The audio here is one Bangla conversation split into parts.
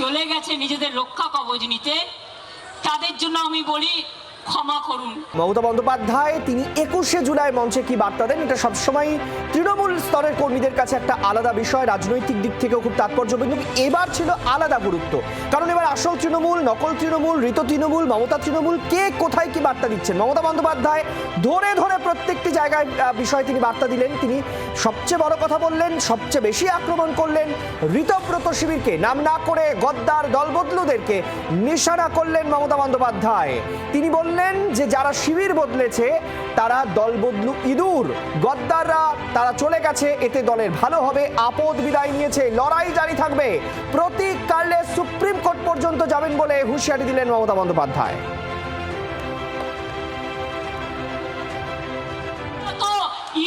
চলে গেছে নিজেদের রক্ষা কবচ নিতে, তাদের জন্য আমি বলি ক্ষমা করুন। মমতা বন্দ্যোপাধ্যায় তিনি 21শে জুলাই মঞ্চে কি বার্তা দেন, এটা সবসময় তৃণমূল স্তরের কর্মীদের কাছে একটা আলাদা বিষয়, রাজনৈতিক দিক থেকেও খুব তাৎপর্যপূর্ণ। এবার ছিল আলাদা গুরুত্ব, কারণ এবার আসল তৃণমূল, নকল তৃণমূল, ঋত তৃণমূল, মমতা তৃণমূল, কে কোথায় কি বার্তা দিচ্ছেন। মমতা বন্দ্যোপাধ্যায় ধরে ধরে প্রত্যেকটি জায়গায় বিষয়ে তিনি বার্তা দিলেন। তিনি সবচেয়ে বড় কথা বললেন, সবচেয়ে বেশি আক্রমণ করলেন ঋতব্রত শিবিরকে, নাম না করে গদ্দার দলবদলুদেরকে নিশানা করলেন মমতা বন্দ্যোপাধ্যায়। তিনি বললেন যে যারা শিবির বদলেছে তারা দলবদলু ইঁদুর, গদ্দাররা তারা চলে গেছে, এতে দলের ভালো হবে, আপদ বিদায় নিয়েছে, লড়াই জারি থাকবে, প্রতীক কাটলে সুপ্রিম কোর্ট পর্যন্ত যাবেন বলে হুঁশিয়ারি দিলেন মমতা বন্দ্যোপাধ্যায়।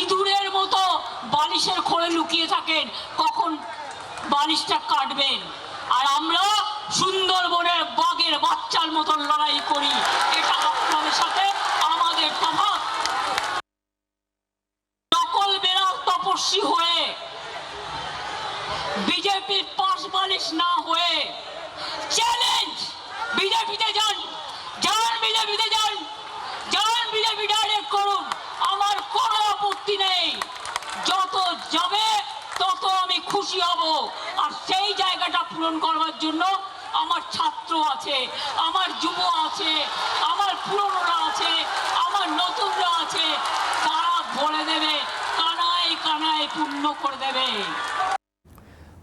ইঁদুরের মতো বালিশের খোলে লুকিয়ে থাকেন, কখন বালিশটা কাটবেন। আর আমরা সুন্দরবনের বাঘের বাচ্চার মতন লড়াই করি, এটা আপনাদের সাথে আমাদের তফাৎ। নকল বেড়াল তপস্বী হয়ে, বিজেপির পাশ বালিশ না হয়ে চ্যালেঞ্জ, বিজেপিতে যান, যান বিজেপিতে যান, যান বিজেপি ডাইরেক্ট করুন, আমার কোনো আপত্তি নেই। যত যাবে তত আমি খুশি হব। আর সেই জায়গাটা পূরণ করবার জন্য আমার ছাত্র আছে, আমার যুব আছে, আমার পুরনোরা আছে, আমার নতুনরা আছে, তারা ভরে দেবে, কানায় কানায় পূর্ণ করে দেবে।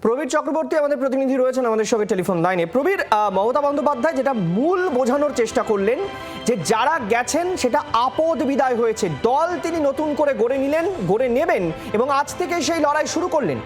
প্রবীর চক্রবর্তী আমাদের প্রতিনিধি রয়েছেন আমাদের সঙ্গে টেলিফোন লাইনে। প্রবীর, মমতা বন্দ্যোপাধ্যায় যেটা মূল বোঝানোর চেষ্টা করলেন যে যারা গেছেন সেটা আপদ বিদায় হয়েছে, দল তিনি নতুন করে গড়ে নিলেন, গড়ে নেবেন এবং আজ থেকে সেই লড়াই শুরু করলেন।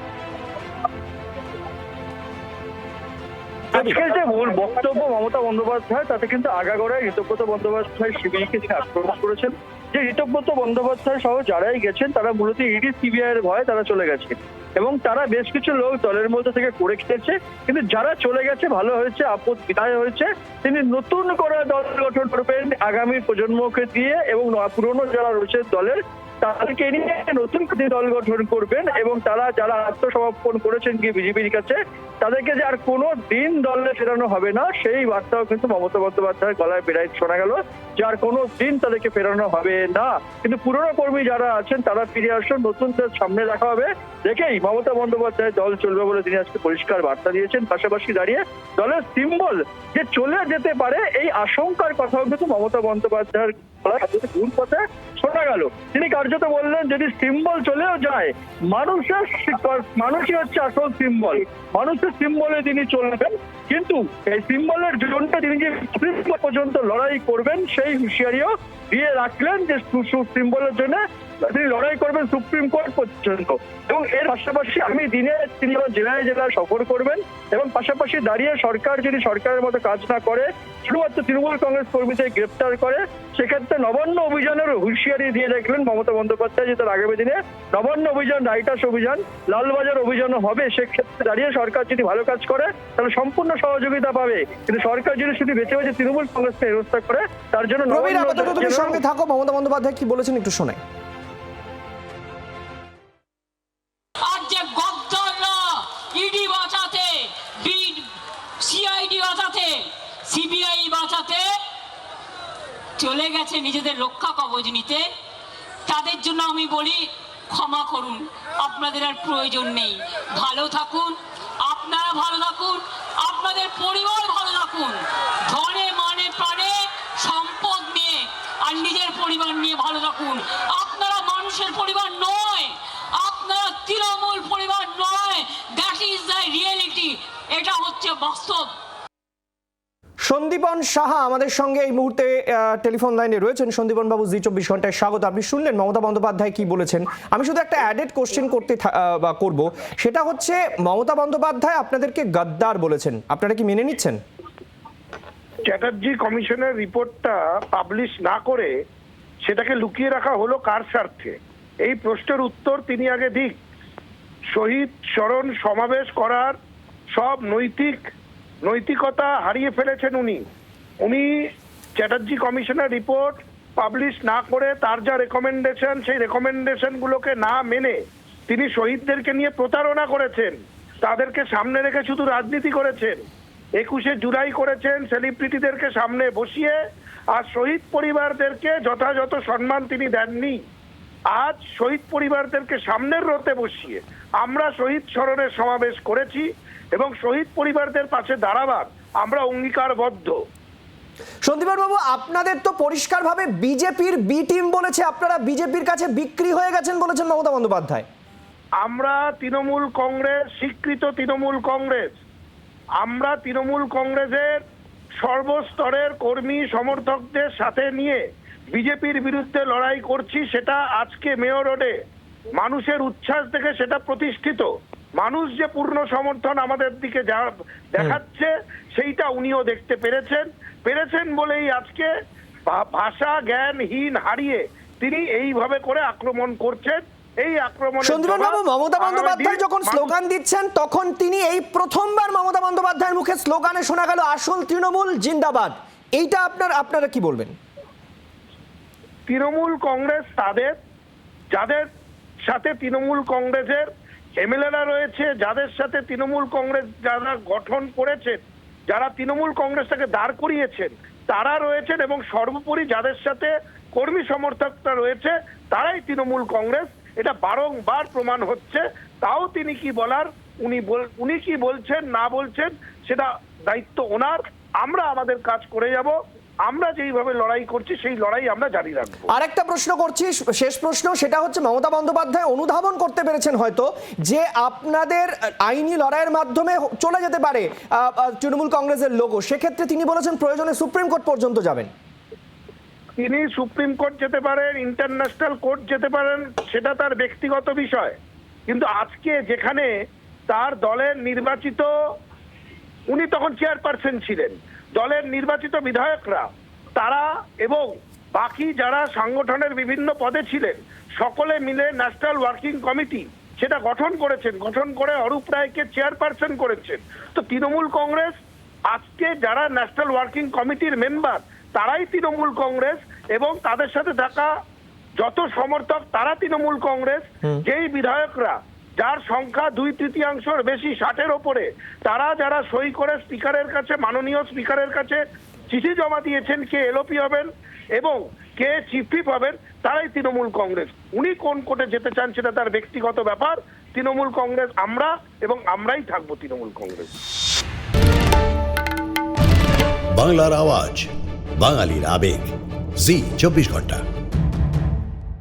আজকের যে মূল বক্তব্য মমতা বন্দ্যোপাধ্যায়, তাতে কিন্তু আগাগোড়ায় ঋতব্রত বন্দ্যোপাধ্যায় শিবিরকে তিনি আক্রমণ করেছেন। যে ঋতব্রত বন্দ্যোপাধ্যায় সহ যারাই গেছেন তারা মূলত ইডি সিবিআই এর ভয়ে তারা চলে গেছে এবং তারা বেশ কিছু লোক দলের মধ্যে থেকে করে খেয়েছে। কিন্তু যারা চলে গেছে ভালো হয়েছে, আপদ বিদায় হয়েছে। তিনি নতুন করে দল গঠন করবেন আগামী প্রজন্মকে দিয়ে এবং পুরনো যারা রয়েছে দলের তাদেরকে নিয়ে নতুন দল গঠন করবেন এবং তারা যারা আত্মসমর্পণ করেছেন গিয়ে বিজেপির কাছে তাদেরকে যে আর কোনো দিন দলে ফেরানো হবে না, সেই বার্তাও কিন্তু মমতা বন্দ্যোপাধ্যায়ের গলায় বেড়াই শোনা গেল যে আর কোনো দিন তাদেরকে ফেরানো হবে না। কিন্তু পুরনো কর্মী যারা আছেন তারা ফিরে আসুন, নতুনদের সামনে রাখা হবে, দেখেই মমতা বন্দ্যোপাধ্যায় দল চলবে বলে তিনি আজকে পরিষ্কার বার্তা দিয়েছেন। পাশাপাশি দাঁড়িয়ে দলের সিম্বল যে চলে যেতে পারে এই আশঙ্কার কথাও কিন্তু মমতা বন্দ্যোপাধ্যায়ের ভুল পথে শোনা গেল। তিনি কার্যত বললেন যদি সিম্বল চলেও যায়, মানুষই হচ্ছে আসল সিম্বল, মানুষের সিম্বলে তিনি চলবেন। কিন্তু এই সিম্বলের জন্য তিনি যে সুপ্রিম কোর্ট পর্যন্ত লড়াই করবেন সেই হুঁশিয়ারিও দিয়ে রাখলেন যে সিম্বলের জন্য তিনি লড়াই করবেন সুপ্রিম কোর্ট পর্যন্ত। এবং এর পাশাপাশি আমি দিনে তিনি জেলায় জেলায় সফর করবেন এবং পাশাপাশি দাঁড়িয়ে সরকার যদি সরকারের মতো কাজ না করে, শুধুমাত্র তৃণমূল কংগ্রেস কর্মীদের গ্রেপ্তার করে, সেক্ষেত্রে নবান্ন অভিযানের হুঁশিয়ারি দিয়ে রাখলেন মমতা বন্দ্যোপাধ্যায় যে তার আগামী দিনে নবান্ন অভিযান, রাইটার্স অভিযান, লালবাজার অভিযানও হবে। সেক্ষেত্রে দাঁড়িয়ে সরকার যদি ভালো কাজ করে তাহলে সম্পূর্ণ সহযোগিতা পাবে। কিন্তু সরকার যদি শুধু বেছে বেছে তৃণমূল কংগ্রেসকে ব্যবস্থা করে তার জন্য সঙ্গে থাকো। মমতা বন্দ্যোপাধ্যায় কি বলেছেন একটু শোনাই। ইডি বাঁচাতে, সিআইডি বাঁচাতে, সিবিআই বাঁচাতে চলে গেছে নিজেদের রক্ষা কবচ নিতে, তাদের জন্য আমি বলি ক্ষমা করুন, আপনাদের আর প্রয়োজন নেই। ভালো থাকুন, আপনারা ভালো থাকুন, আপনাদের পরিবার ভালো থাকুন, ধনে মানে প্রাণে সম্পদ নিয়ে আর নিজের পরিবার নিয়ে ভালো থাকুন। আপনারা মানুষের পরিবার নয়, আপনারা তৃণমূল পরিবার নয়, দ্যাট ইজ দ্য রিয়েলিটি, এটা হচ্ছে বাস্তব। সন্দীপন সাহা আমাদের সঙ্গে এই মুহূর্তে টেলিফোন লাইনে রয়েছেন। সন্দীপন বাবু, জি 24 ঘন্টায় স্বাগত। আপনি শুনলেন মমতা বন্দ্যোপাধ্যায় কি বলেছেন। আমি শুধু একটা অ্যাডেড কোশ্চেন করব, সেটা হচ্ছে মমতা বন্দ্যোপাধ্যায় আপনাদেরকে গদ্দার বলেছেন, আপনারা কি মেনে নিচ্ছেন? চ্যাটার্জি কমিশনের রিপোর্টটা পাবলিশ না করে সেটাকে লুকিয়ে রাখা হলো কার স্বার্থে? এই প্রশ্নের উত্তর তিনি আগে দিক। শহীদ স্মরণ সমাবেশ করার সব নৈতিকতা হারিয়ে ফেলেছেন উনি চ্যাটার্জি কমিশনের রিপোর্ট পাবলিশ না করে তার যা রেকমেন্ডেশন, সেই রেকমেন্ডেশনগুলোকে না মেনে তিনি শহীদদেরকে নিয়ে প্রতারণা করেছেন, তাদেরকে সামনে রেখে শুধু রাজনীতি করেছেন। 21শে জুলাই করেছেন সেলিব্রিটিদেরকে সামনে বসিয়ে, আর শহীদ পরিবারদেরকে যথাযথ সম্মান তিনি দেননি। আজ শহীদ পরিবারদেরকে সামনের রোতে বসিয়ে আমরা শহীদ স্মরণের সমাবেশ করেছি এবং শহীদ পরিবারদের পাশে দাঁড়াবার আমরা অঙ্গীকারবদ্ধ। সন্দীপন বাবু, আপনাদের তো পরিষ্কারভাবে বিজেপির বি টিম বলেছে, আপনারা বিজেপির কাছে বিক্রি হয়ে গেছেন বলেছেন মমতা বন্দ্যোপাধ্যায়। আমরা তৃণমূল কংগ্রেস, স্বীকৃত তৃণমূল কংগ্রেস, আমরা তৃণমূল কংগ্রেসের সর্বস্তরের কর্মী সমর্থকদের সাথে নিয়ে বিজেপির বিরুদ্ধে লড়াই করছি। সেটা আজকে মেয়র রোডে মানুষের উচ্ছ্বাস দেখে সেটা প্রতিষ্ঠিত। মানুষ যে পূর্ণ সমর্থন আমাদের দিকে দেখাচ্ছে সেইটা উনিও দেখতে পেরেছেন বলেই আজকে ভাষা জ্ঞানহীন হারিয়ে তিনি এইভাবে করে আক্রমণ করছেন। এই আক্রমণ সন্দীপন বাবু, মমতা বন্দ্যোপাধ্যায় যখন স্লোগান দিচ্ছেন তখন তিনি এই প্রথমবার মমতা বন্দ্যোপাধ্যায়ের মুখে স্লোগানে শোনা গেল আসল তৃণমূল জিন্দাবাদ। এইটা আপনারা কি বলবেন? তৃণমূল কংগ্রেস তাদের, যাদের সাথে তৃণমূল কংগ্রেসের এমএলএরা রয়েছে, যাদের সাথে তৃণমূল কংগ্রেস যারা গঠন করেছেন, যারা তৃণমূল কংগ্রেসটাকে দাঁড় করিয়েছেন তারা রয়েছেন, এবং সর্বোপরি যাদের সাথে কর্মী সমর্থকরা রয়েছে তারাই তৃণমূল কংগ্রেস। এটা বারংবার প্রমাণ হচ্ছে। তাও তিনি কি বলার, উনি কি বলছেন না বলছেন সেটা দায়িত্ব ওনার। আমরা আমাদের কাজ করে যাব। আমরা যেইভাবে লড়াই করছি সেই লড়াই আমরা জারি রাখবো। আরেকটা প্রশ্ন করছি, শেষ প্রশ্ন, সেটা হচ্ছে মমতা বন্দ্যোপাধ্যায় অনুধাবন করতে পেরেছেন হয়তো যে আপনাদের আইনি লড়াইয়ের মাধ্যমে চলে যেতে পারে তৃণমূল কংগ্রেসের লোগো। সেক্ষেত্রে তিনি বলেছেন প্রয়োজনে সুপ্রিম কোর্ট পর্যন্ত যাবেন। তিনি সুপ্রিম কোর্ট যেতে পারেন, ইন্টারন্যাশনাল কোর্ট যেতে পারেন, সেটা তার ব্যক্তিগত বিষয়। কিন্তু আজকে যেখানে তার দলের নির্বাচিত, উনি তখন চেয়ারপারসন ছিলেন, দলের নির্বাচিত বিধায়করা তারা এবং বাকি যারা সংগঠনের বিভিন্ন পদে ছিলেন সকলে মিলে ন্যাশনাল ওয়ার্কিং কমিটি সেটা গঠন করেছেন, গঠন করে অরূপ রায়কে চেয়ারপারসন করেছেন। তো তৃণমূল কংগ্রেস আজকে যারা ন্যাশনাল ওয়ার্কিং কমিটির মেম্বার তারাই তৃণমূল কংগ্রেস, এবং তাদের সাথে থাকা যত সমর্থক তারা তৃণমূল কংগ্রেস। যেই বিধায়করা যার সংখ্যা 2/3 বেশি, 60-এর ওপরে, তারা যারা সই করে স্পিকারের কাছে, মাননীয় স্পিকারের কাছে চিঠি জমা দিয়েছেন কে এলওপি হবেন এবং কে চিফ হুইপ হবেন, তারাই তৃণমূল কংগ্রেস। উনি কোন কোর্টে যেতে চান সেটা তার ব্যক্তিগত ব্যাপার। তৃণমূল কংগ্রেস আমরা, এবং আমরাই থাকবো তৃণমূল কংগ্রেস। বাংলার আওয়াজ, বাঙালির আবেগ, জি 24 ঘন্টা।